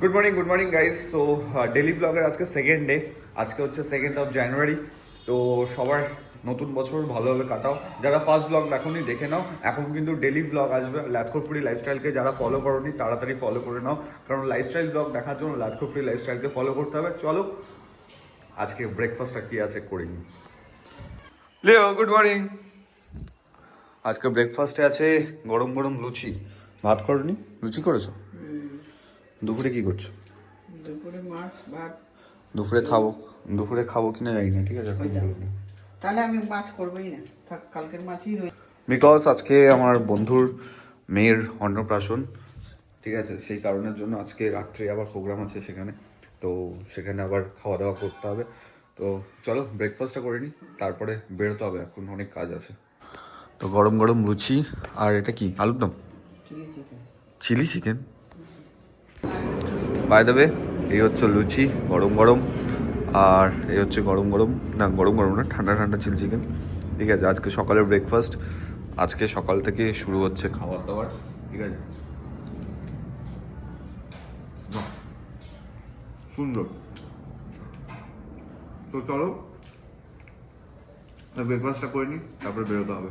Good morning guys. So daily ব্লগের আজকে second day. আজকে হচ্ছে 2nd অফ জানুয়ারি। তো সবার নতুন বছর ভালোভাবে কাটাও। যারা ফার্স্ট ব্লগ দেখোনি দেখে নাও, এখন কিন্তু ডেলি ব্লগ আসবে। ল্যাটকো ফ্রি লাইফস্টাইলকে যারা ফলো করোনি তাড়াতাড়ি ফলো করে নাও, কারণ লাইফস্টাইল ব্লগ দেখার জন্য ল্যাটকো ফ্রি লাইফস্টাইলকে ফলো করতে হবে। চলো আজকে ব্রেকফাস্টটা কি আছে করে নিই। লিও গুড মর্নিং। আজকে ব্রেকফাস্টে আছে গরম গরম লুচি। ভাত করনি? লুচি করেছো? দুপুরে কি করছো? দুপুরে মাছ ভাত। দুপুরে খাবো কিনা জানি না, ঠিক আছে? তাহলে আমি মাছ করবোই না, থাক কালকের মাছই রয়েছে। বিকজ আজকে আমার বন্ধুর মেয়ের অন্নপ্রাশন, ঠিক আছে? সেই কারণের জন্য আজকে রাত্রে আবার প্রোগ্রাম আছে সেখানে, তো সেখানে আবার খাওয়া দাওয়া করতে হবে। তো চলো ব্রেকফাস্টটা করে নিই, তারপরে বেরোতে হবে, এখন অনেক কাজ আছে। তো গরম গরম লুচি, আর এটা কি আলুর দম? Chilli chicken. Chilli chicken by the way. এই হচ্ছে লুচি গরম গরম, আর এই হচ্ছে গরম গরম না ঠান্ডা ঠান্ডা চিলি চিকেন, ঠিক আছে? আজকে সকালের ব্রেকফাস্ট, আজকে সকাল থেকে শুরু হচ্ছে খাবার দাবার, ঠিক আছে? সুন্দর। তো চলো ব্রেকফাস্টটা করে নিই, তারপরে বেরোতে হবে।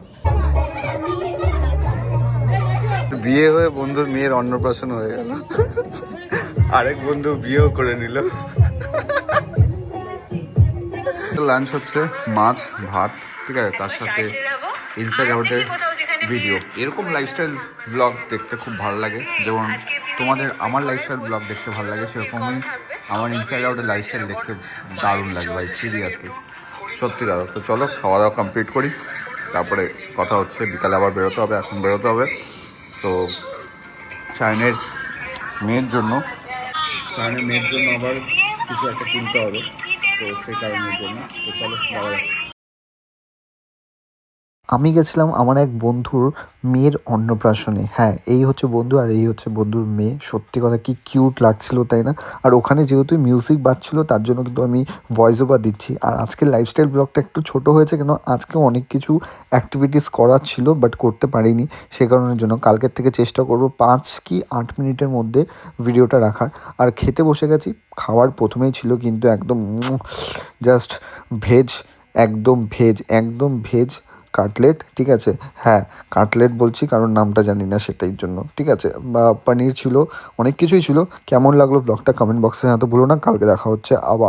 বিয়ে হয়ে বন্ধুর মেয়ের অন্নপ্রাশন হয়ে গেল, আরেক বন্ধু বিয়েও করে নিল। লাঞ্চ হচ্ছে মাছ ভাত, ঠিক আছে? তার সাথে ইনস্টাগ্রামের ভিডিও। এরকম লাইফস্টাইল ব্লগ দেখতে খুব ভালো লাগে, যেমন তোমাদের আমার লাইফস্টাইল ব্লগ দেখতে ভালো লাগে, সেরকমই আমার ইনস্টাগ্রামের লাইফস্টাইল দেখতে দারুণ লাগে ভাই, সিরিয়াসলি সত্যিকার। তো চলো খাওয়া দাওয়া কমপ্লিট করি, তারপরে কথা হচ্ছে। বিকালে আবার বেরোতে হবে, এখন বেরোতে হবে। তো সায়নের মেয়ের জন্য আবার কিছু একটা কিনতে হবে, তো সেই কারণের জন্য। তো চলো যাওয়া। আমি গেছিলাম আমার এক বন্ধুর মেয়ের অন্নপ্রাশনে। হ্যাঁ, এই হচ্ছে বন্ধু আর এই হচ্ছে বন্ধুর মেয়ে। সত্যি কথা কি কিউট লাগছিল, তাই না? আর ওখানে যেহেতু মিউজিক বাজছিল তার জন্য কিন্তু আমি ভয়েস ওভার দিচ্ছি। আর আজকের লাইফস্টাইল ব্লগটা একটু ছোট হয়েছে, কেন আজকে অনেক কিছু অ্যাক্টিভিটিস করার ছিল বাট করতে পারিনি, সে কারণের জন্য। কালকের থেকে চেষ্টা করব 5 কি 8 মিনিটের মধ্যে ভিডিওটা রাখার। আর খেতে বসে গেছি, খাওয়ার প্রথমেই ছিল কিন্তু একদম জাস্ট ভেজ, একদম ভেজ কাটলেট, ঠিক আছে? হ্যাঁ, কাটলেট বলছি কারণ নামটা জানি না সেটাই জন্য, ঠিক আছে? বা পনির ছিল, অনেক কিছুই ছিল। কেমন লাগলো ব্লগটা কমেন্ট বক্সে জানাতে ভুলো না। কালকে দেখা হচ্ছে আবার।